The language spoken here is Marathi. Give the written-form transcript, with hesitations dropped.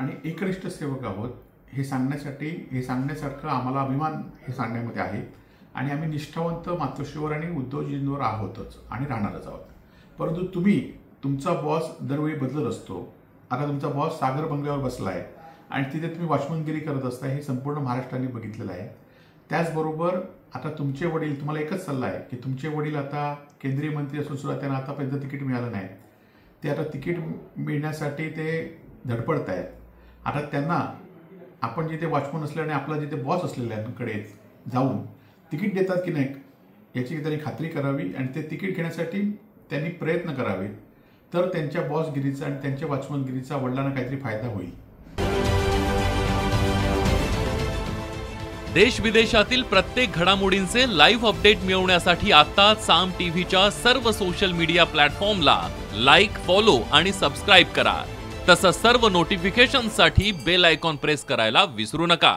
आणि एकनिष्ठ सेवक आहोत हे सांगण्यासारखं आम्हाला अभिमान हे सांगण्यामध्ये आहे आणि आम्ही निष्ठावंत मातोश्रीवर आणि उद्धवजींवर आहोतच आणि राहणारच आहोत. परंतु तुमचा बॉस दरवेळी बदलत असतो. आता तुमचा बॉस सागर बंगल्यावर बसला आहे आणि तिथे तुम्ही वॉचमनगिरी करत असता हे संपूर्ण महाराष्ट्राने बघितलेलं आहे. त्याचबरोबर आता तुमचे वडील, तुम्हाला एकच सल्ला आहे की तुमचे वडील आता केंद्रीय मंत्री असून सुद्धा त्यांना आतापर्यंत तिकीट मिळालं नाही. ते आता तिकीट मिळण्यासाठी ते धडपडत आहेत. आता त्यांना आपण जिथे वॉचमन असल्याने आपला जिथे बॉस असलेल्यांकडे जाऊन तिकीट देतात की नाही याची त्यांनी खात्री करावी आणि ते तिकीट घेण्यासाठी त्यांनी प्रयत्न करावे. तर त्यांच्या बॉसगिरीचा आणि त्यांच्या वॉचमनगिरीचा वडिलांना काहीतरी फायदा होईल. देश विदेशातील प्रत्येक घडामोडींचे लाईव्ह अपडेट मिळवण्यासाठी आता साम टीव्हीच्या सर्व सोशल मीडिया प्लॅटफॉर्मला लाईक, फॉलो आणि सबस्क्राईब करा. तसंच सर्व नोटिफिकेशनसाठी बेल आयकॉन प्रेस करायला विसरू नका.